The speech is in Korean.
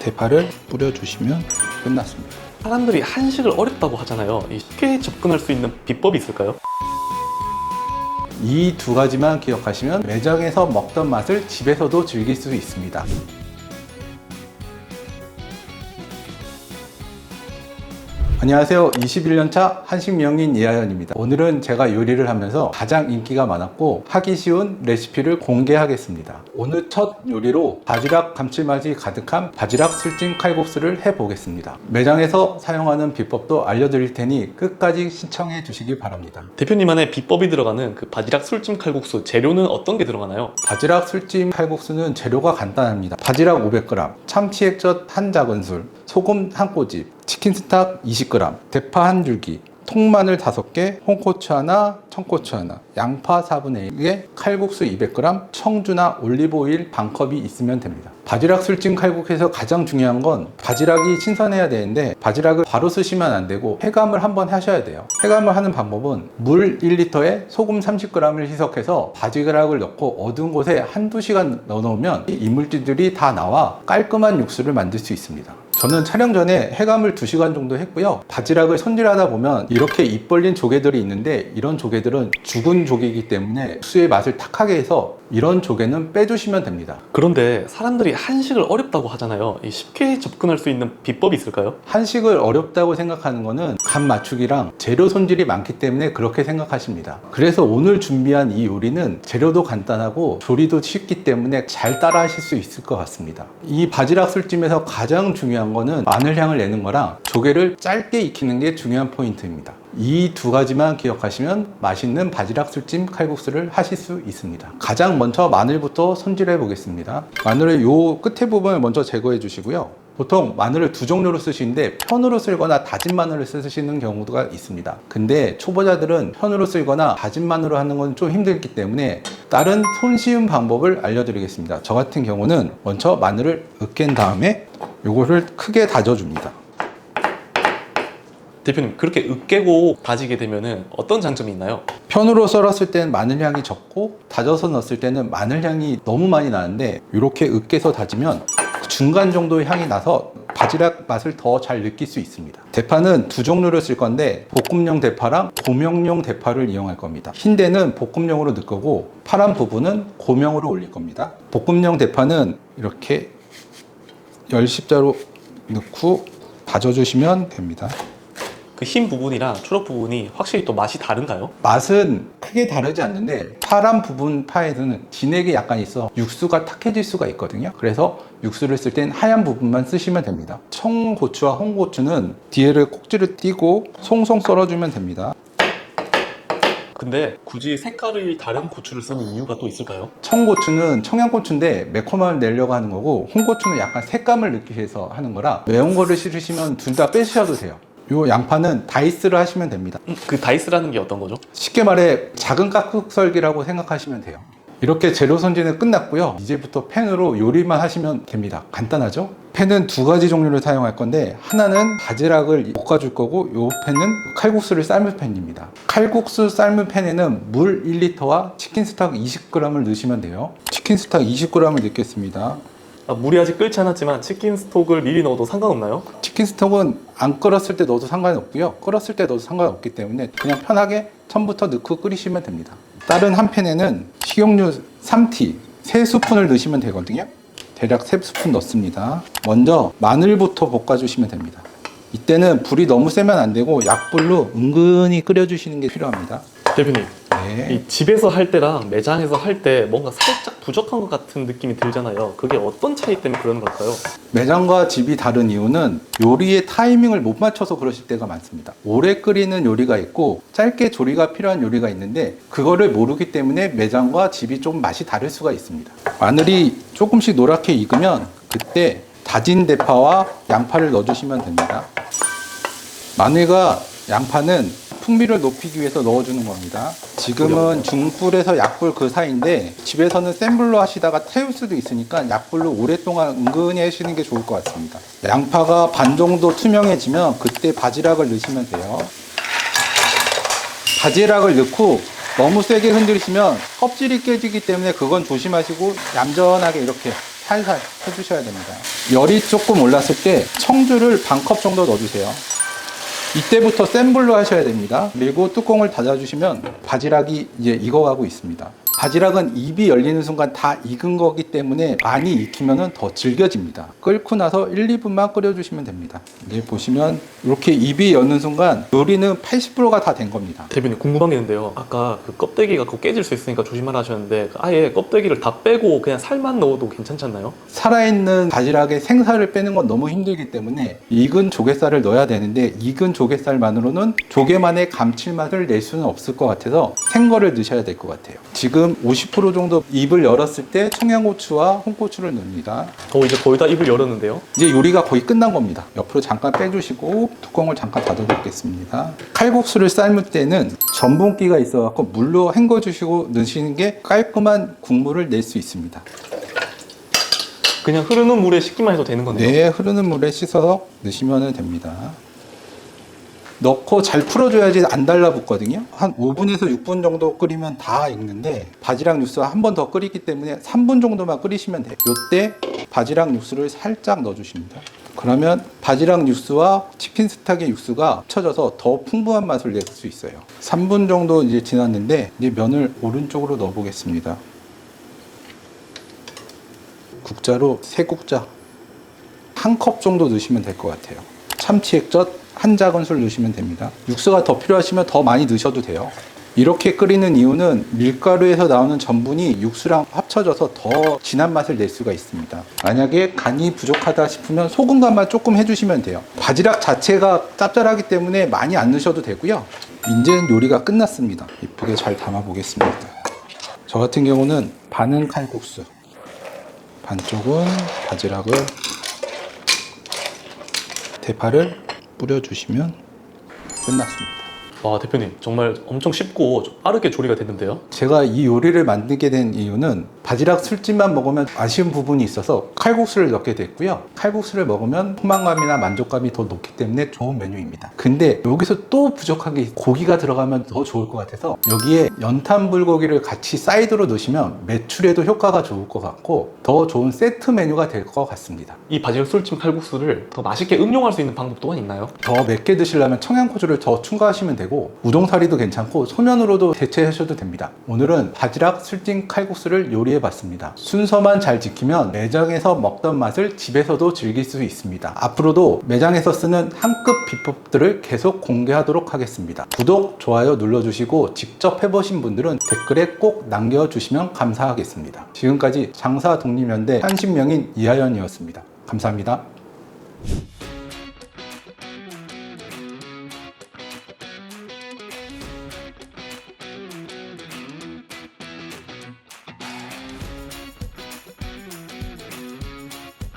대파를 뿌려주시면 끝났습니다. 사람들이 한식을 어렵다고 하잖아요. 쉽게 접근할 수 있는 비법이 있을까요? 이 두 가지만 기억하시면 매장에서 먹던 맛을 집에서도 즐길 수 있습니다. 안녕하세요. 21년차 한식 명인 이하연입니다. 오늘은 제가 요리를 하면서 가장 인기가 많았고 하기 쉬운 레시피를 공개하겠습니다. 오늘 첫 요리로 바지락 감칠맛이 가득한 바지락 술찜 칼국수를 해보겠습니다. 매장에서 사용하는 비법도 알려드릴 테니 끝까지 시청해 주시기 바랍니다. 대표님만의 비법이 들어가는 그 바지락 술찜 칼국수 재료는 어떤 게 들어가나요? 바지락 술찜 칼국수는 재료가 간단합니다. 바지락 500g, 참치 액젓 한 작은술, 소금 한 꼬집, 치킨 스탁 20g, 대파 한 줄기, 통마늘 5개, 홍고추 하나, 청고추 하나, 양파 4분의 1개, 칼국수 200g, 청주나 올리브오일 반컵이 있으면 됩니다. 바지락 술찜 칼국수에서 가장 중요한 건 바지락이 신선해야 되는데 바지락을 바로 쓰시면 안 되고 해감을 한번 하셔야 돼요. 해감을 하는 방법은 물 1리터에 소금 30g을 희석해서 바지락을 넣고 어두운 곳에 한두 시간 넣어놓으면 이 이물질들이 다 나와 깔끔한 육수를 만들 수 있습니다. 저는 촬영 전에 해감을 2시간 정도 했고요. 바지락을 손질하다 보면 이렇게 입 벌린 조개들이 있는데 이런 조개들은 죽은 조개이기 때문에 육수의 맛을 탁하게 해서 이런 조개는 빼주시면 됩니다. 그런데 사람들이 한식을 어렵다고 하잖아요. 쉽게 접근할 수 있는 비법이 있을까요? 한식을 어렵다고 생각하는 거는 간 맞추기랑 재료 손질이 많기 때문에 그렇게 생각하십니다. 그래서 오늘 준비한 이 요리는 재료도 간단하고 조리도 쉽기 때문에 잘 따라 하실 수 있을 것 같습니다. 이 바지락 술찜에서 가장 중요한 거는 마늘 향을 내는 거랑 조개를 짧게 익히는 게 중요한 포인트입니다. 이 두 가지만 기억하시면 맛있는 바지락 술찜 칼국수를 하실 수 있습니다. 가장 먼저 마늘부터 손질해 보겠습니다. 마늘의 요 끝에 부분을 먼저 제거해 주시고요. 보통 마늘을 두 종류로 쓰시는데 편으로 쓸거나 다진 마늘을 쓰시는 경우가 있습니다. 근데 초보자들은 편으로 쓸거나 다진 마늘로 하는 건 좀 힘들기 때문에 다른 손쉬운 방법을 알려드리겠습니다. 저 같은 경우는 먼저 마늘을 으깬 다음에 요거를 크게 다져줍니다. 대표님, 그렇게 으깨고 다지게 되면 어떤 장점이 있나요? 편으로 썰었을 때는 마늘 향이 적고 다져서 넣었을 때는 마늘 향이 너무 많이 나는데 이렇게 으깨서 다지면 중간 정도의 향이 나서 바지락 맛을 더 잘 느낄 수 있습니다. 대파는 두 종류를 쓸 건데 볶음용 대파랑 고명용 대파를 이용할 겁니다. 흰대는 볶음용으로 넣을 거고 파란 부분은 고명으로 올릴 겁니다. 볶음용 대파는 이렇게 10십자로 넣고 다져주시면 됩니다. 그 흰 부분이랑 초록 부분이 확실히 또 맛이 다른가요? 맛은 크게 다르지 않는데 파란 부분 파에는 진액이 약간 있어 육수가 탁해질 수가 있거든요. 그래서 육수를 쓸 땐 하얀 부분만 쓰시면 됩니다. 청고추와 홍고추는 뒤에를 꼭지를 띄고 송송 썰어주면 됩니다. 근데 굳이 색깔이 다른 고추를 쓰는 이유가 또 있을까요? 청고추는 청양고추인데 매콤함을 내려고 하는 거고 홍고추는 약간 색감을 느끼기 위해서 하는 거라 매운 거를 싫으시면 둘 다 빼셔도 돼요. 요 양파는 다이스를 하시면 됩니다. 그 다이스라는 게 어떤 거죠? 쉽게 말해 작은 깍둑썰기라고 생각하시면 돼요. 이렇게 재료 손질은 끝났고요. 이제부터 팬으로 요리만 하시면 됩니다. 간단하죠? 팬은 두 가지 종류를 사용할 건데 하나는 바지락을 볶아줄 거고 요 팬은 칼국수를 삶을 팬입니다. 칼국수 삶은 팬에는 물 1리터와 치킨 스탁 20g을 넣으시면 돼요. 치킨 스탁 20g을 넣겠습니다. 물이 아직 끓지 않았지만 치킨 스톡을 미리 넣어도 상관없나요? 치킨 스톡은 안 끓었을 때 넣어도 상관이 없고요. 끓었을 때 넣어도 상관없기 때문에 그냥 편하게 처음부터 넣고 끓이시면 됩니다. 다른 한 팬에는 식용유 3티 3스푼을 넣으시면 되거든요. 대략 3스푼 넣습니다. 먼저 마늘부터 볶아주시면 됩니다. 이때는 불이 너무 세면 안 되고 약불로 은근히 끓여주시는 게 필요합니다. 대표님, 네. 이 집에서 할 때랑 매장에서 할 때 뭔가 살짝 부족한 것 같은 느낌이 들잖아요. 그게 어떤 차이 때문에 그러는 걸까요? 매장과 집이 다른 이유는 요리의 타이밍을 못 맞춰서 그러실 때가 많습니다. 오래 끓이는 요리가 있고 짧게 조리가 필요한 요리가 있는데 그거를 모르기 때문에 매장과 집이 좀 맛이 다를 수가 있습니다. 마늘이 조금씩 노랗게 익으면 그때 다진 대파와 양파를 넣어주시면 됩니다. 마늘과 양파는 풍미를 높이기 위해서 넣어주는 겁니다. 지금은 중불에서 약불 그 사이인데 집에서는 센 불로 하시다가 태울 수도 있으니까 약불로 오랫동안 은근히 하시는 게 좋을 것 같습니다. 양파가 반 정도 투명해지면 그때 바지락을 넣으시면 돼요. 바지락을 넣고 너무 세게 흔들시면 껍질이 깨지기 때문에 그건 조심하시고 얌전하게 이렇게 살살 해주셔야 됩니다. 열이 조금 올랐을 때 청주를 반 컵 정도 넣어주세요. 이때부터 센 불로 하셔야 됩니다. 그리고 뚜껑을 닫아주시면 바지락이 이제 익어가고 있습니다. 바지락은 입이 열리는 순간 다 익은 거기 때문에 많이 익히면 더 질겨집니다. 끓고 나서 1, 2분만 끓여주시면 됩니다. 이제 보시면 이렇게 입이 여는 순간 요리는 80%가 다 된 겁니다. 대표님 궁금한 게 있는데요. 아까 그 껍데기가 그거 깨질 수 있으니까 조심하라 하셨는데 아예 껍데기를 다 빼고 그냥 살만 넣어도 괜찮지 않나요? 살아있는 바지락의 생살을 빼는 건 너무 힘들기 때문에 익은 조갯살을 넣어야 되는데 익은 조갯살만으로는 조개만의 감칠맛을 낼 수는 없을 것 같아서 생거를 넣으셔야 될 것 같아요. 지금 50% 정도 입을 열었을 때 청양고추와 홍고추를 넣습니다. 이제 거의 다 입을 열었는데요. 이제 요리가 거의 끝난 겁니다. 옆으로 잠깐 빼주시고 뚜껑을 잠깐 닫아놓겠습니다. 칼국수를 삶을 때는 전분기가 있어서 물로 헹궈주시고 넣으시는 게 깔끔한 국물을 낼 수 있습니다. 그냥 흐르는 물에 씻기만 해도 되는 건데요. 네, 흐르는 물에 씻어서 넣으시면 됩니다. 넣고 잘 풀어줘야지 안 달라붙거든요. 한 5분에서 6분 정도 끓이면 다 익는데 바지락 육수와 한 번 더 끓이기 때문에 3분 정도만 끓이시면 돼요. 이때 바지락 육수를 살짝 넣어주십니다. 그러면 바지락 육수와 치킨 스탁의 육수가 합쳐져서 더 풍부한 맛을 낼 수 있어요. 3분 정도 이제 지났는데 이제 면을 오른쪽으로 넣어보겠습니다. 국자로 3국자 한 컵 정도 넣으시면 될 것 같아요. 참치 액젓 한 작은술 넣으시면 됩니다. 육수가 더 필요하시면 더 많이 넣으셔도 돼요. 이렇게 끓이는 이유는 밀가루에서 나오는 전분이 육수랑 합쳐져서 더 진한 맛을 낼 수가 있습니다. 만약에 간이 부족하다 싶으면 소금 간만 조금 해주시면 돼요. 바지락 자체가 짭짤하기 때문에 많이 안 넣으셔도 되고요. 이제는 요리가 끝났습니다. 이쁘게 잘 담아 보겠습니다. 저 같은 경우는 반은 칼국수, 반쪽은 바지락을 대파를 뿌려주시면 끝났습니다. 와 대표님 정말 엄청 쉽고 좀 빠르게 조리가 됐는데요. 제가 이 요리를 만들게 된 이유는 바지락 술집만 먹으면 아쉬운 부분이 있어서 칼국수를 넣게 됐고요. 칼국수를 먹으면 포만감이나 만족감이 더 높기 때문에 좋은 메뉴입니다. 근데 여기서 또 부족한 게 고기가 들어가면 더 좋을 것 같아서 여기에 연탄 불고기를 같이 사이드로 넣으시면 매출에도 효과가 좋을 것 같고 더 좋은 세트 메뉴가 될 것 같습니다. 이 바지락 술찜 칼국수를 더 맛있게 응용할 수 있는 방법 또한 있나요? 더 맵게 드시려면 청양고추를 더 추가하시면 되고 우동사리도 괜찮고 소면으로도 대체하셔도 됩니다. 오늘은 바지락 술찜 칼국수를 요리해 봤습니다. 순서만 잘 지키면 매장에서 먹던 맛을 집에서도 즐길 수 있습니다. 앞으로도 매장에서 쓰는 한급 비법들을 계속 공개하도록 하겠습니다. 구독, 좋아요 눌러주시고 직접 해보신 분들은 댓글에 꼭 남겨주시면 감사하겠습니다. 지금까지 장사 독립연대 한신명인 이하연이었습니다. 감사합니다.